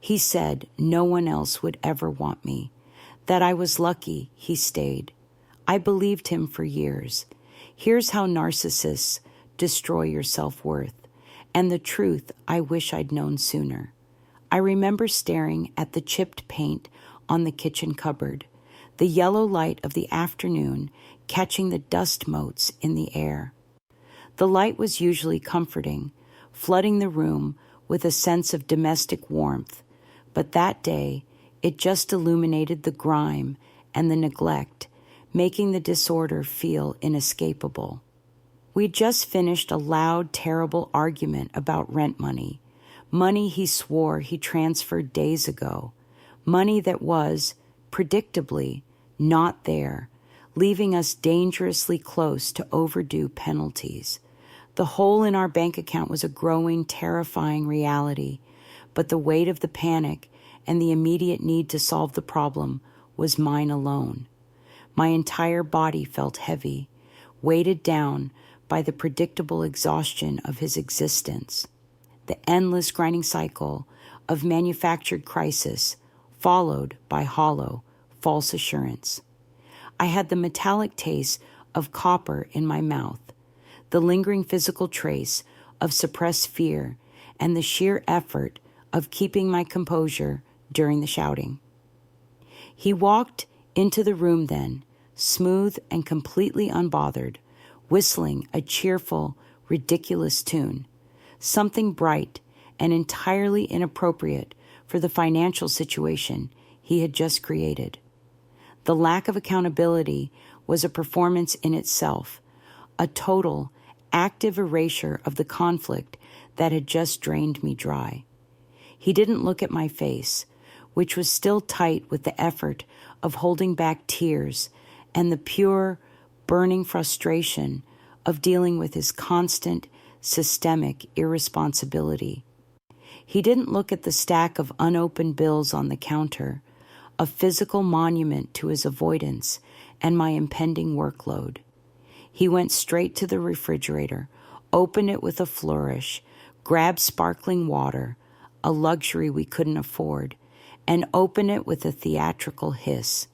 He said no one else would ever want me, that I was lucky he stayed. I believed him for years. Here's how narcissists destroy your self-worth, and the truth I wish I'd known sooner. I remember staring at the chipped paint on the kitchen cupboard, the yellow light of the afternoon catching the dust motes in the air. The light was usually comforting, flooding the room with a sense of domestic warmth, but that day it just illuminated the grime and the neglect, making the disorder feel inescapable. We'd just finished a loud, terrible argument about rent money he swore he transferred days ago, money that was, predictably, not there, leaving us dangerously close to overdue penalties. The hole in our bank account was a growing, terrifying reality, but the weight of the panic and the immediate need to solve the problem was mine alone. My entire body felt heavy, weighted down by the predictable exhaustion of his existence. The endless grinding cycle of manufactured crisis, followed by hollow, false assurance. I had the metallic taste of copper in my mouth, the lingering physical trace of suppressed fear, and the sheer effort of keeping my composure during the shouting. He walked into the room then, smooth and completely unbothered, whistling a cheerful, ridiculous tune, something bright and entirely inappropriate for the financial situation he had just created. The lack of accountability was a performance in itself, a total, active erasure of the conflict that had just drained me dry. He didn't look at my face, which was still tight with the effort of holding back tears and the pure, burning frustration of dealing with his constant, systemic irresponsibility. He didn't look at the stack of unopened bills on the counter, a physical monument to his avoidance and my impending workload. He went straight to the refrigerator, opened it with a flourish, grabbed sparkling water, a luxury we couldn't afford, and opened it with a theatrical hiss.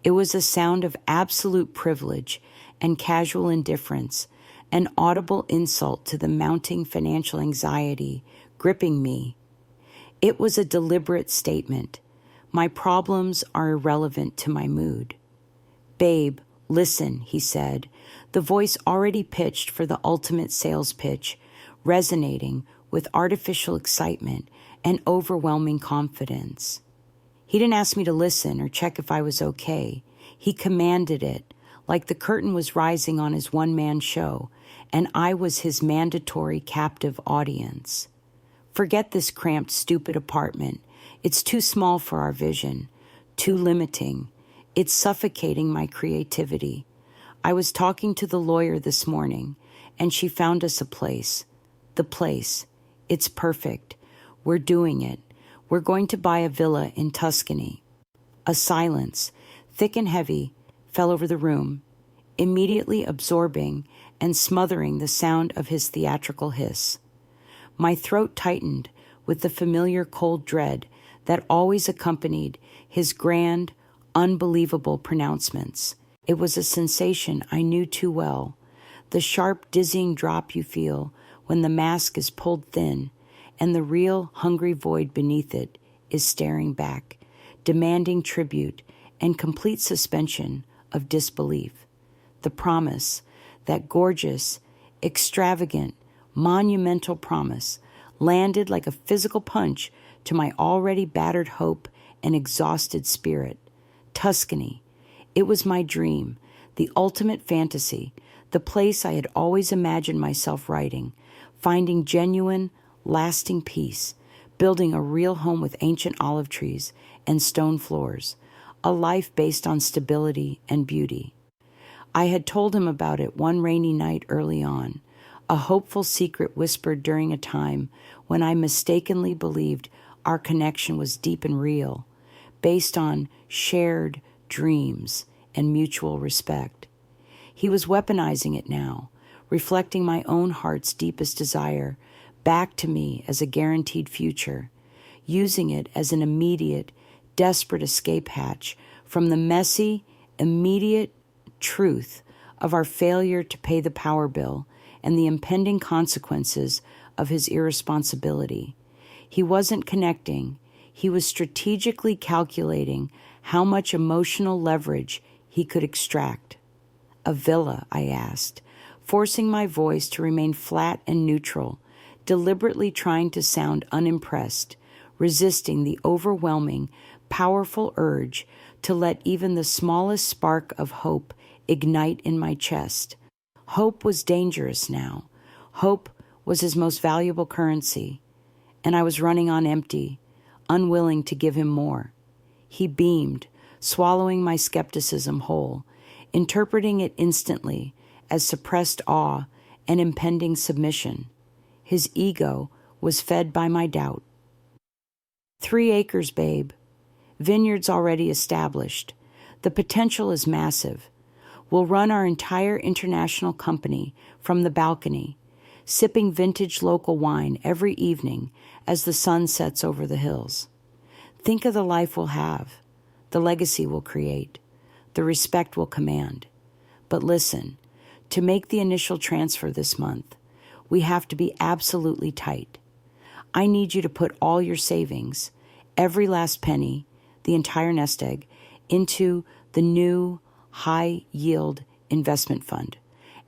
It was a sound of absolute privilege and casual indifference, an audible insult to the mounting financial anxiety gripping me. It was a deliberate statement. My problems are irrelevant to my mood. "Babe, listen," he said, the voice already pitched for the ultimate sales pitch, resonating with artificial excitement and overwhelming confidence. He didn't ask me to listen or check if I was okay. He commanded it, like the curtain was rising on his one-man show, and I was his mandatory captive audience. "Forget this cramped, stupid apartment. It's too small for our vision, too limiting. It's suffocating my creativity. I was talking to the lawyer this morning, and she found us a place. The place. It's perfect. We're doing it. We're going to buy a villa in Tuscany." A silence, thick and heavy, fell over the room, immediately absorbing and smothering the sound of his theatrical hiss. My throat tightened with the familiar cold dread that always accompanied his grand, unbelievable pronouncements. It was a sensation I knew too well, the sharp, dizzying drop you feel when the mask is pulled thin and the real, hungry void beneath it is staring back, demanding tribute and complete suspension of disbelief. The promise, that gorgeous, extravagant, monumental promise, landed like a physical punch to my already battered hope and exhausted spirit. Tuscany. It was my dream, the ultimate fantasy, the place I had always imagined myself writing, finding genuine, lasting peace, building a real home with ancient olive trees and stone floors, a life based on stability and beauty. I had told him about it one rainy night early on, a hopeful secret whispered during a time when I mistakenly believed our connection was deep and real, based on shared dreams and mutual respect. He was weaponizing it now, reflecting my own heart's deepest desire back to me as a guaranteed future, using it as an immediate, desperate escape hatch from the messy, immediate truth of our failure to pay the power bill and the impending consequences of his irresponsibility. He wasn't connecting. He was strategically calculating how much emotional leverage he could extract. A villa, I asked, forcing my voice to remain flat and neutral, deliberately trying to sound unimpressed, resisting the overwhelming, powerful urge to let even the smallest spark of hope ignite in my chest. Hope was dangerous now. Hope was his most valuable currency, and I was running on empty, unwilling to give him more. He beamed, swallowing my skepticism whole, interpreting it instantly as suppressed awe and impending submission. His ego was fed by my doubt. 3 acres, babe. Vineyards already established. The potential is massive. We'll run our entire international company from the balcony, sipping vintage local wine every evening as the sun sets over the hills. Think of the life we'll have, the legacy we'll create, the respect we'll command. But listen, to make the initial transfer this month, we have to be absolutely tight. I need you to put all your savings, every last penny, the entire nest egg, into the new high-yield investment fund.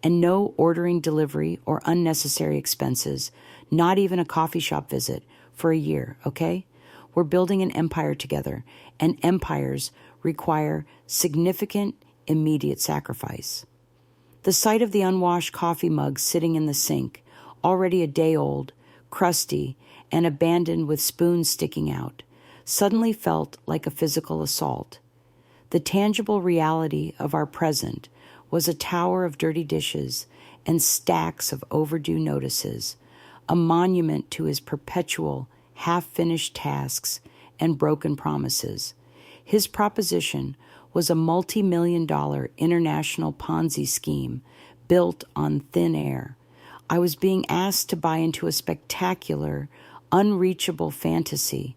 And no ordering delivery or unnecessary expenses, not even a coffee shop visit for a year, okay? We're building an empire together, and empires require significant, immediate sacrifice. The sight of the unwashed coffee mug sitting in the sink, already a day old, crusty, and abandoned with spoons sticking out, suddenly felt like a physical assault. The tangible reality of our present was a tower of dirty dishes and stacks of overdue notices, a monument to his perpetual, half-finished tasks and broken promises. His proposition was a multi-million-dollar international Ponzi scheme built on thin air. I was being asked to buy into a spectacular, unreachable fantasy,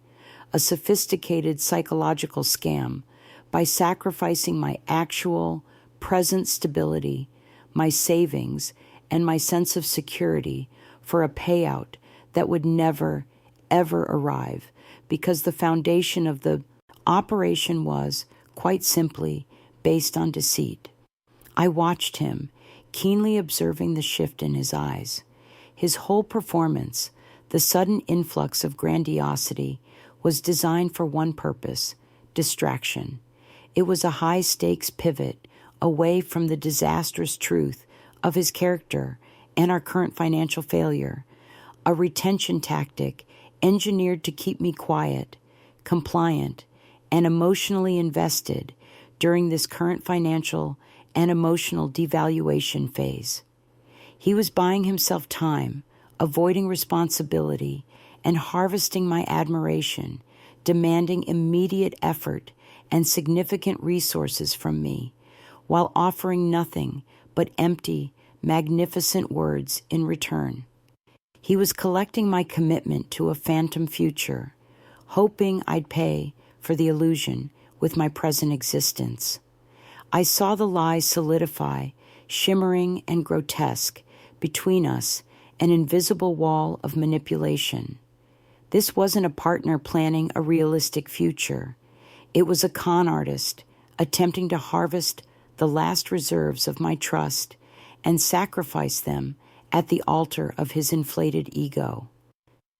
a sophisticated psychological scam, by sacrificing my actual, present stability, my savings, and my sense of security for a payout that would never, ever arrive, because the foundation of the operation was, quite simply, based on deceit. I watched him, keenly observing the shift in his eyes. His whole performance, the sudden influx of grandiosity, was designed for one purpose: distraction. It was a high-stakes pivot away from the disastrous truth of his character and our current financial failure, a retention tactic engineered to keep me quiet, compliant, and emotionally invested during this current financial and emotional devaluation phase. He was buying himself time, avoiding responsibility, and harvesting my admiration, demanding immediate effort and significant resources from me, while offering nothing but empty, magnificent words in return. He was collecting my commitment to a phantom future, hoping I'd pay for the illusion with my present existence. I saw the lies solidify, shimmering and grotesque, between us, an invisible wall of manipulation. This wasn't a partner planning a realistic future. It was a con artist attempting to harvest the last reserves of my trust and sacrifice them at the altar of his inflated ego.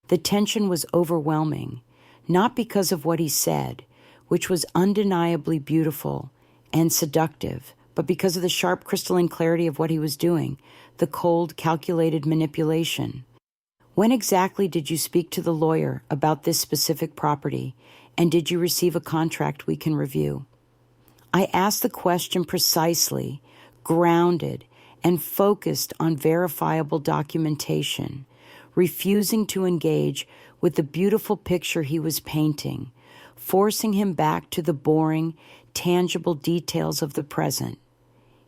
The tension was overwhelming, not because of what he said, which was undeniably beautiful and seductive, but because of the sharp crystalline clarity of what he was doing, the cold, calculated manipulation. When exactly did you speak to the lawyer about this specific property, and did you receive a contract we can review? I asked the question precisely, grounded, and focused on verifiable documentation, refusing to engage with the beautiful picture he was painting, forcing him back to the boring, tangible details of the present.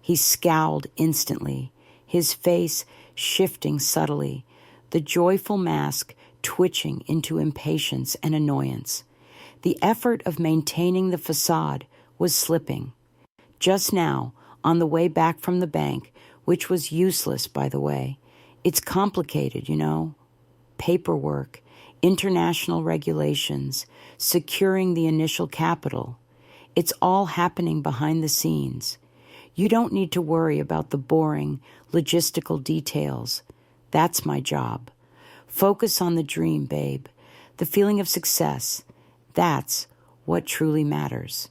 He scowled instantly, his face shifting subtly, the joyful mask twitching into impatience and annoyance. The effort of maintaining the facade was slipping. Just now, on the way back from the bank, which was useless, by the way, it's complicated, paperwork, international regulations, securing the initial capital. It's all happening behind the scenes. You don't need to worry about the boring, logistical details. That's my job. Focus on the dream, babe. The feeling of success. That's what truly matters.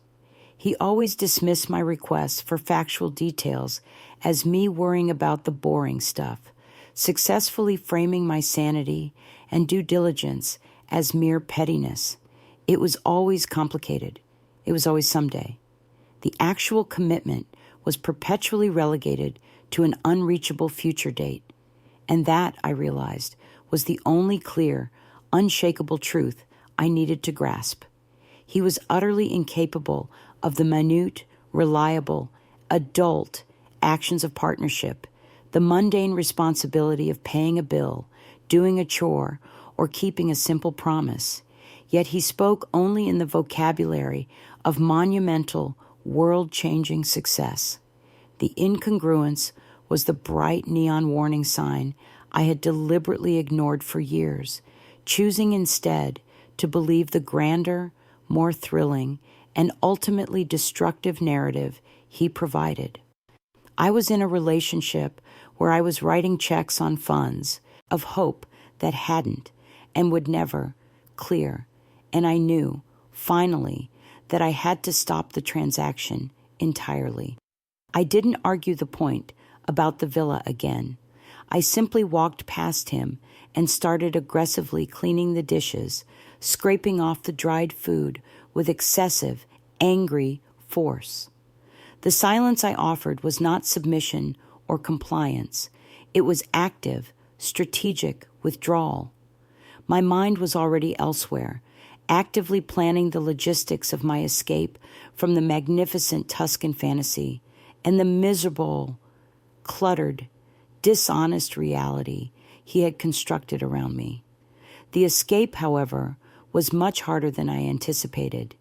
He always dismissed my requests for factual details as me worrying about the boring stuff, successfully framing my sanity and due diligence as mere pettiness. It was always complicated. It was always someday. The actual commitment was perpetually relegated to an unreachable future date. And that, I realized, was the only clear, unshakable truth I needed to grasp. He was utterly incapable of the minute, reliable, adult actions of partnership, the mundane responsibility of paying a bill, doing a chore, or keeping a simple promise. Yet he spoke only in the vocabulary of monumental, world-changing success. The incongruence was the bright neon warning sign I had deliberately ignored for years, choosing instead to believe the grander, more thrilling, and ultimately destructive narrative he provided. I was in a relationship where I was writing checks on funds of hope that hadn't and would never clear, and I knew, finally, that I had to stop the transaction entirely. I didn't argue the point about the villa again. I simply walked past him and started aggressively cleaning the dishes, scraping off the dried food with excessive, angry force. The silence I offered was not submission or compliance. It was active, strategic withdrawal. My mind was already elsewhere, actively planning the logistics of my escape from the magnificent Tuscan fantasy and the miserable, cluttered, dishonest reality he had constructed around me. The escape, however, was much harder than I anticipated,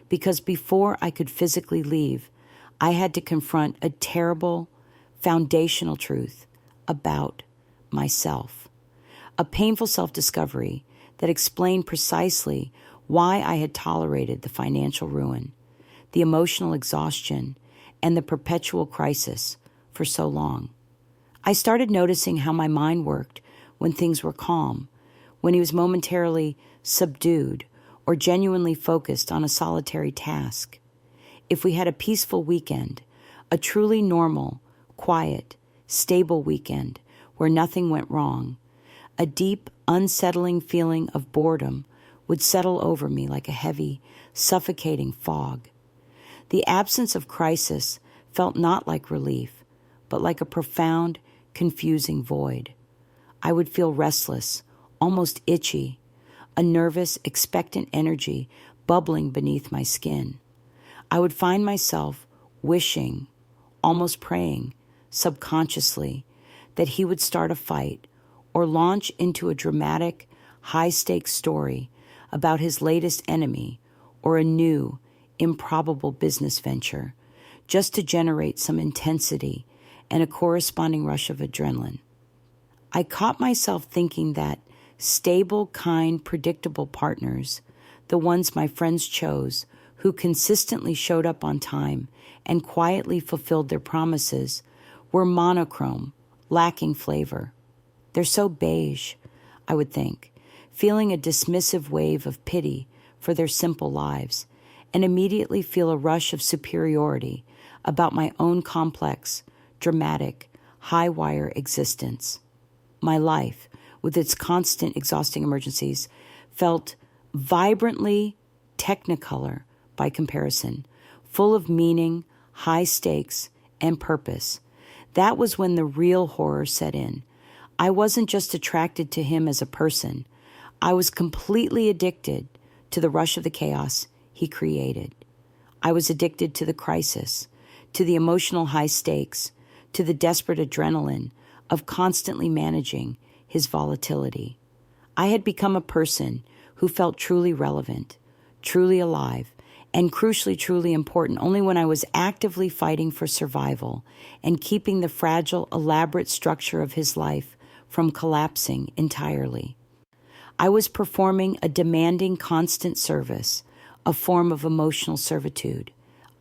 because before I could physically leave, I had to confront a terrible, foundational truth about myself, a painful self-discovery that explained precisely why I had tolerated the financial ruin, the emotional exhaustion, and the perpetual crisis for so long. I started noticing how my mind worked when things were calm, when he was momentarily subdued or genuinely focused on a solitary task. If we had a peaceful weekend, a truly normal, quiet, stable weekend where nothing went wrong, a deep, unsettling feeling of boredom would settle over me like a heavy, suffocating fog. The absence of crisis felt not like relief, but like a profound, confusing void. I would feel restless, almost itchy, a nervous, expectant energy bubbling beneath my skin. I would find myself wishing, almost praying, subconsciously, that he would start a fight or launch into a dramatic, high-stakes story about his latest enemy or a new, improbable business venture, just to generate some intensity and a corresponding rush of adrenaline. I caught myself thinking that stable, kind, predictable partners, the ones my friends chose, who consistently showed up on time and quietly fulfilled their promises, were monochrome, lacking flavor. They're so beige, I would think, feeling a dismissive wave of pity for their simple lives, and immediately feel a rush of superiority about my own complex, dramatic, high-wire existence. My life, with its constant exhausting emergencies, felt vibrantly technicolor by comparison, full of meaning, high stakes, and purpose. That was when the real horror set in. I wasn't just attracted to him as a person. I was completely addicted to the rush of the chaos he created. I was addicted to the crisis, to the emotional high stakes, to the desperate adrenaline of constantly managing his volatility. I had become a person who felt truly relevant, truly alive, and crucially truly important only when I was actively fighting for survival and keeping the fragile, elaborate structure of his life from collapsing entirely. I was performing a demanding constant service, a form of emotional servitude.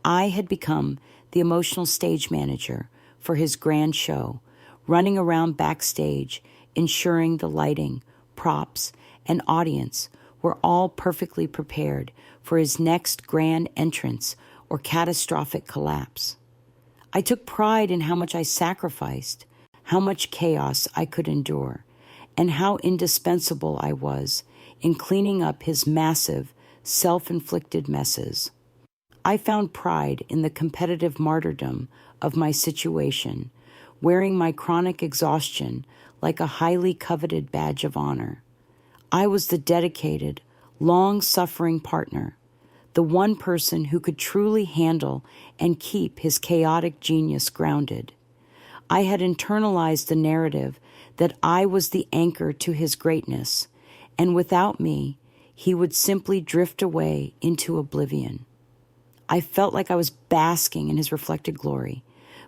I had become the emotional stage manager for his grand show, running around backstage, ensuring the lighting, props, and audience were all perfectly prepared for his next grand entrance or catastrophic collapse. I took pride in how much I sacrificed, how much chaos I could endure, and how indispensable I was in cleaning up his massive, self-inflicted messes. I found pride in the competitive martyrdom of my situation, wearing my chronic exhaustion like a highly coveted badge of honor. I was the dedicated, long-suffering partner, the one person who could truly handle and keep his chaotic genius grounded. I had internalized the narrative that I was the anchor to his greatness, and without me, he would simply drift away into oblivion. I felt like I was basking in his reflected glory,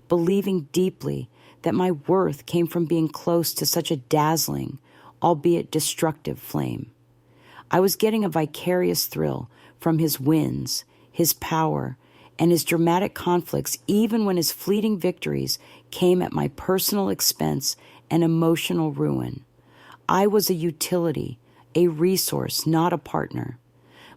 believing deeply that my worth came from being close to such a dazzling, albeit destructive flame. I was getting a vicarious thrill from his wins, his power, and his dramatic conflicts, even when his fleeting victories came at my personal expense and emotional ruin. I was a utility, a resource, not a partner.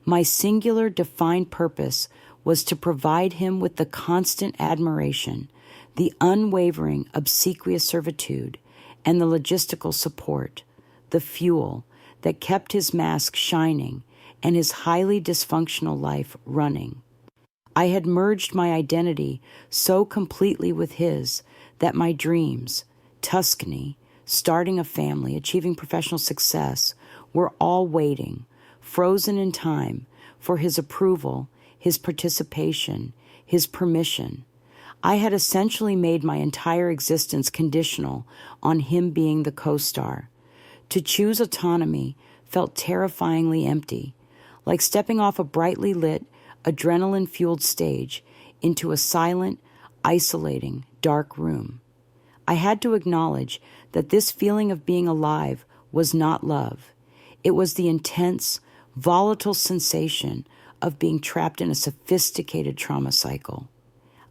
My singular defined purpose was to provide him with the constant admiration, the unwavering obsequious servitude, and the logistical support, the fuel that kept his mask shining and his highly dysfunctional life running. I had merged my identity so completely with his that my dreams, Tuscany, starting a family, achieving professional success, were all waiting, frozen in time, for his approval, his participation, his permission. I had essentially made my entire existence conditional on him being the co-star. To choose autonomy felt terrifyingly empty, like stepping off a brightly lit, adrenaline-fueled stage into a silent, isolating, dark room. I had to acknowledge that this feeling of being alive was not love. It was the intense, volatile sensation of being trapped in a sophisticated trauma cycle.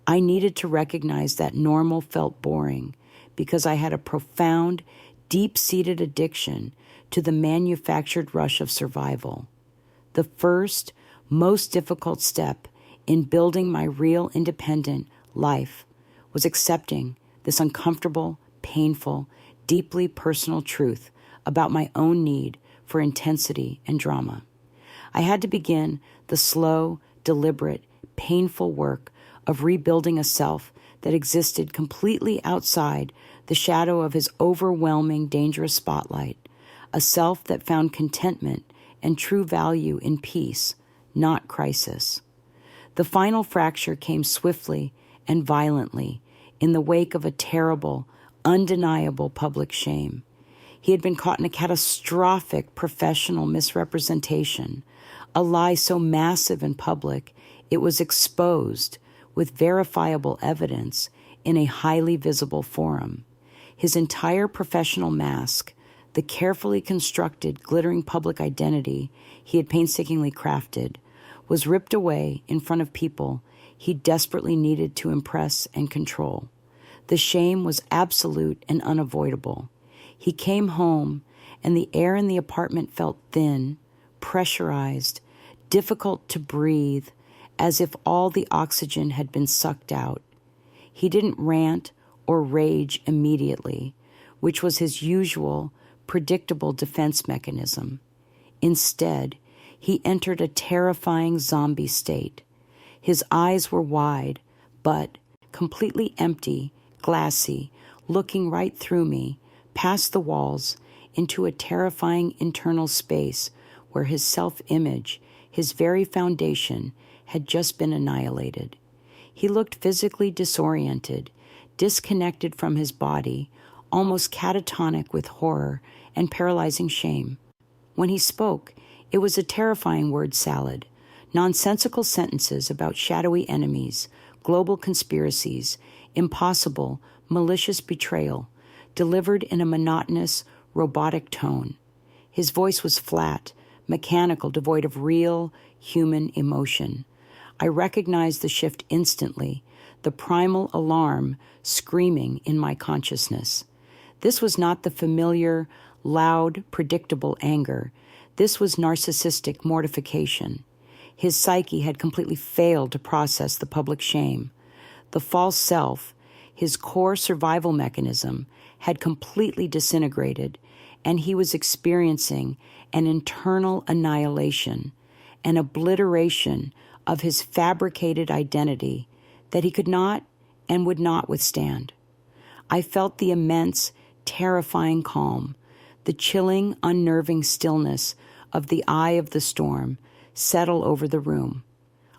I needed to recognize that normal felt boring because I had a profound, deep-seated addiction to the manufactured rush of survival. The first, most difficult step in building my real independent life was accepting this uncomfortable, painful, deeply personal truth about my own need for intensity and drama. I had to begin the slow, deliberate, painful work of rebuilding a self that existed completely outside the shadow of his overwhelming, dangerous spotlight, a self that found contentment and true value in peace, not crisis. The final fracture came swiftly and violently in the wake of a terrible, undeniable public shame. He had been caught in a catastrophic professional misrepresentation, a lie so massive and public it was exposed with verifiable evidence in a highly visible forum. His entire professional mask, the carefully constructed, glittering public identity he had painstakingly crafted, was ripped away in front of people he desperately needed to impress and control. The shame was absolute and unavoidable. He came home, and the air in the apartment felt thin, pressurized, difficult to breathe, as if all the oxygen had been sucked out. He didn't rant or rage immediately, which was his usual, predictable defense mechanism. Instead, he entered a terrifying zombie state. His eyes were wide, but completely empty, glassy, looking right through me, past the walls, into a terrifying internal space where his self-image, his very foundation, had just been annihilated. He looked physically disoriented, disconnected from his body, almost catatonic with horror and paralyzing shame. When he spoke, it was a terrifying word salad. Nonsensical sentences about shadowy enemies, global conspiracies, impossible, malicious betrayal, delivered in a monotonous, robotic tone. His voice was flat, mechanical, devoid of real, human emotion. I recognized the shift instantly, the primal alarm screaming in my consciousness. This was not the familiar, loud, predictable anger. This was narcissistic mortification. His psyche had completely failed to process the public shame. The false self, his core survival mechanism, had completely disintegrated, and he was experiencing an internal annihilation, an obliteration of his fabricated identity that he could not and would not withstand. I felt the immense, terrifying calm, the chilling, unnerving stillness of the eye of the storm settle over the room.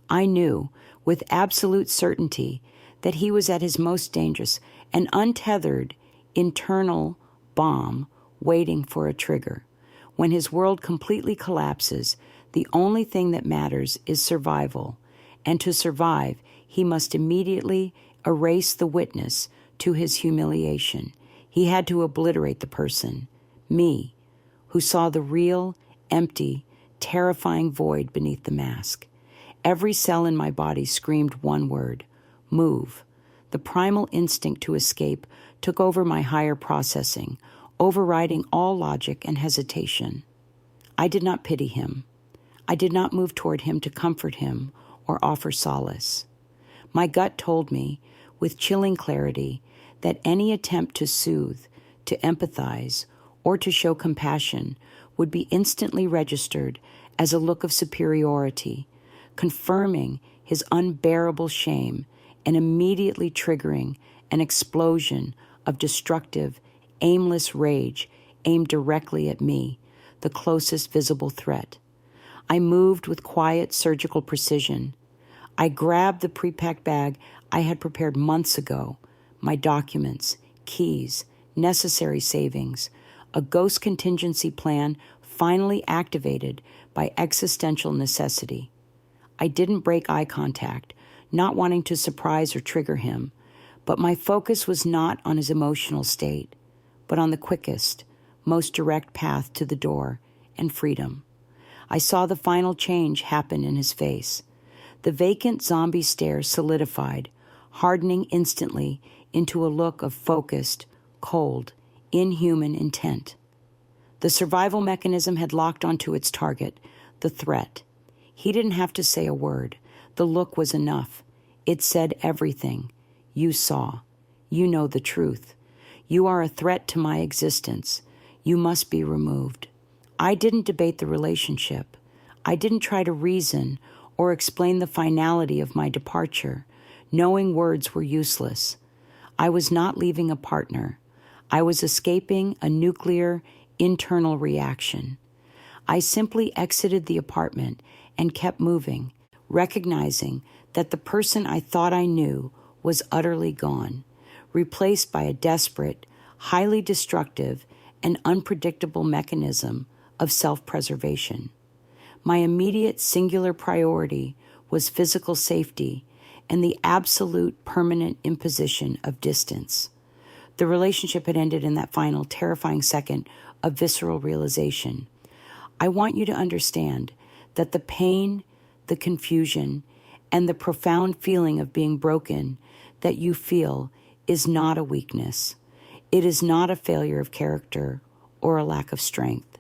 I knew, with absolute certainty, that he was at his most dangerous, an untethered, internal bomb waiting for a trigger. When his world completely collapses, the only thing that matters is survival, and to survive, he must immediately erase the witness to his humiliation. He had to obliterate the person, me, who saw the real, empty, terrifying void beneath the mask. Every cell in my body screamed one word: move. The primal instinct to escape took over my higher processing, overriding all logic and hesitation. I did not pity him. I did not move toward him to comfort him or offer solace. My gut told me, with chilling clarity, that any attempt to soothe, to empathize, or to show compassion would be instantly registered as a look of superiority, confirming his unbearable shame and immediately triggering an explosion of destructive, aimless rage aimed directly at me, the closest visible threat. I moved with quiet, surgical precision. I grabbed the pre-packed bag I had prepared months ago, my documents, keys, necessary savings, a ghost contingency plan finally activated by existential necessity. I didn't break eye contact, not wanting to surprise or trigger him, but my focus was not on his emotional state, but on the quickest, most direct path to the door and freedom. I saw the final change happen in his face. The vacant zombie stare solidified, hardening instantly into a look of focused, cold, inhuman intent. The survival mechanism had locked onto its target, the threat. He didn't have to say a word. The look was enough. It said everything. You saw. You know the truth. You are a threat to my existence. You must be removed. I didn't debate the relationship. I didn't try to reason or explain the finality of my departure. Knowing words were useless. I was not leaving a partner. I was escaping a nuclear, internal reaction. I simply exited the apartment and kept moving, recognizing that the person I thought I knew was utterly gone, replaced by a desperate, highly destructive, and unpredictable mechanism of self-preservation. My immediate singular priority was physical safety and the absolute permanent imposition of distance. The relationship had ended in that final terrifying second of visceral realization. I want you to understand that the pain, the confusion, and the profound feeling of being broken that you feel is not a weakness. It is not a failure of character or a lack of strength.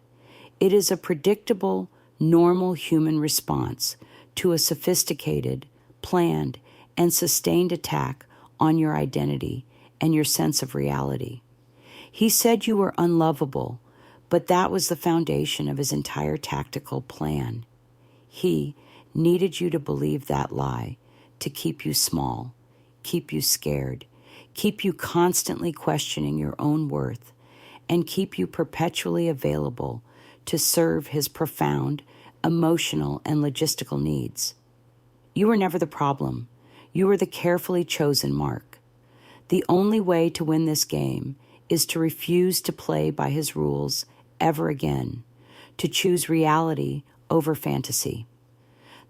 It is a predictable, normal human response to a sophisticated, planned, and sustained attack on your identity and your sense of reality. He said you were unlovable, but that was the foundation of his entire tactical plan. He needed you to believe that lie, to keep you small, keep you scared, keep you constantly questioning your own worth, and keep you perpetually available to serve his profound emotional and logistical needs. You were never the problem. You were the carefully chosen mark. The only way to win this game is to refuse to play by his rules ever again, to choose reality over fantasy.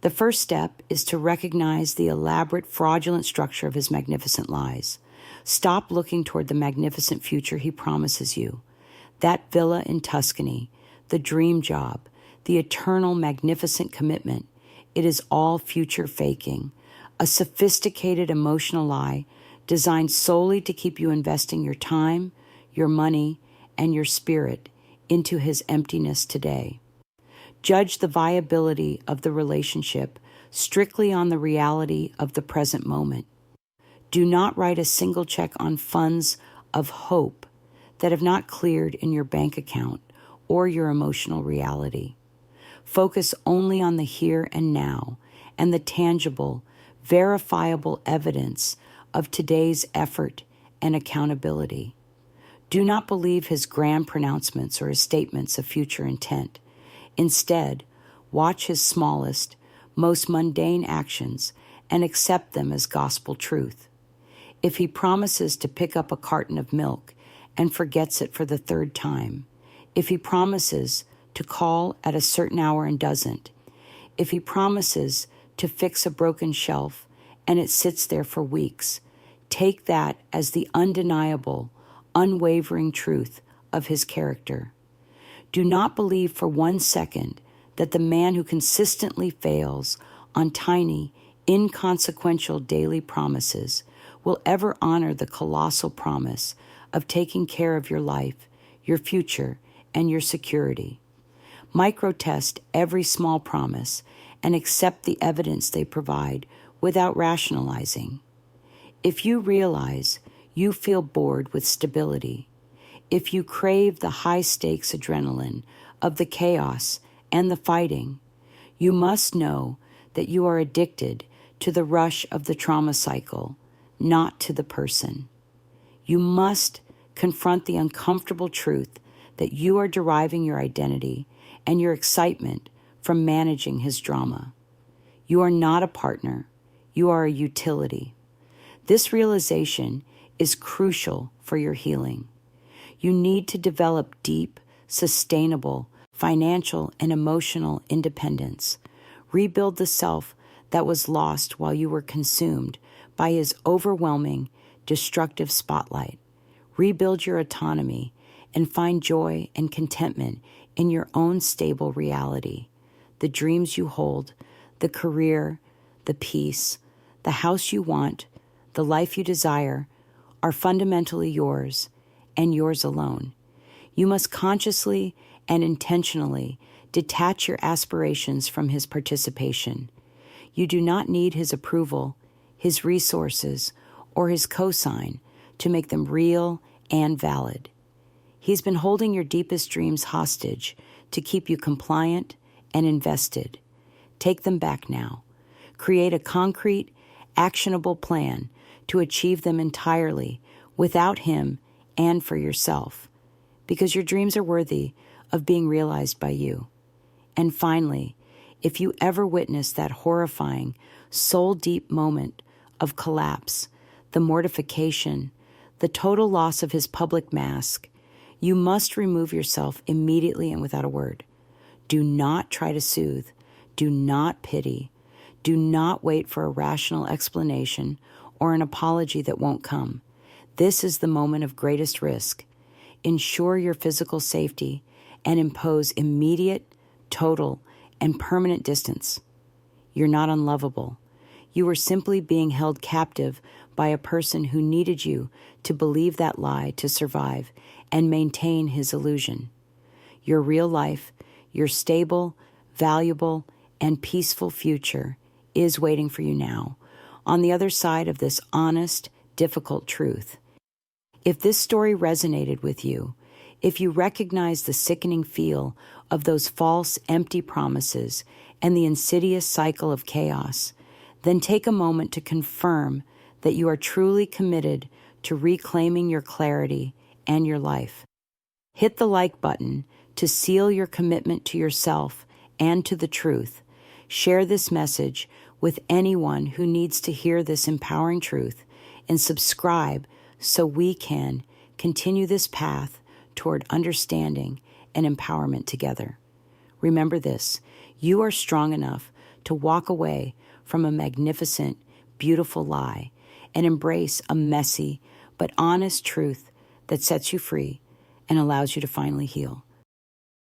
The first step is to recognize the elaborate, fraudulent structure of his magnificent lies. Stop looking toward the magnificent future he promises you. That villa in Tuscany, the dream job, the eternal magnificent commitment, it is all future faking, a sophisticated emotional lie designed solely to keep you investing your time, your money, and your spirit into his emptiness today. Judge the viability of the relationship strictly on the reality of the present moment. Do not write a single check on funds of hope that have not cleared in your bank account or your emotional reality. Focus only on the here and now and the tangible, verifiable evidence of today's effort and accountability. Do not believe his grand pronouncements or his statements of future intent. Instead, watch his smallest, most mundane actions and accept them as gospel truth. If he promises to pick up a carton of milk and forgets it for the third time, if he promises to call at a certain hour and doesn't, if he promises to fix a broken shelf and it sits there for weeks, take that as the undeniable, unwavering truth of his character. Do not believe for 1 second that the man who consistently fails on tiny, inconsequential daily promises will ever honor the colossal promise of taking care of your life, your future, and your security. Microtest every small promise and accept the evidence they provide without rationalizing. If you realize you feel bored with stability, if you crave the high-stakes adrenaline of the chaos and the fighting, you must know that you are addicted to the rush of the trauma cycle, not to the person. You must confront the uncomfortable truth that you are deriving your identity and your excitement from managing his drama. You are not a partner. You are a utility. This realization is crucial for your healing. You need to develop deep, sustainable, financial, and emotional independence. Rebuild the self that was lost while you were consumed by his overwhelming, destructive spotlight. Rebuild your autonomy and find joy and contentment in your own stable reality. The dreams you hold, the career, the peace, the house you want, the life you desire are fundamentally yours and yours alone. You must consciously and intentionally detach your aspirations from his participation. You do not need his approval, his resources, or his cosign to make them real and valid. He's been holding your deepest dreams hostage to keep you compliant and invested. Take them back now. Create a concrete, actionable plan to achieve them entirely without him and for yourself, because your dreams are worthy of being realized by you. And finally, if you ever witness that horrifying, soul-deep moment of collapse, the mortification, the total loss of his public mask, you must remove yourself immediately and without a word. Do not try to soothe. Do not pity. Do not wait for a rational explanation or an apology that won't come. This is the moment of greatest risk. Ensure your physical safety and impose immediate, total, and permanent distance. You're not unlovable. You were simply being held captive by a person who needed you to believe that lie to survive and maintain his illusion. Your real life, your stable, valuable, and peaceful future is waiting for you now, on the other side of this honest, difficult truth. If this story resonated with you, if you recognize the sickening feel of those false, empty promises and the insidious cycle of chaos, then take a moment to confirm that you are truly committed to reclaiming your clarity and your life. Hit the like button to seal your commitment to yourself and to the truth. Share this message with anyone who needs to hear this empowering truth, and subscribe so we can continue this path toward understanding and empowerment together. Remember this: you are strong enough to walk away from a magnificent, beautiful lie and embrace a messy but honest truth that sets you free and allows you to finally heal.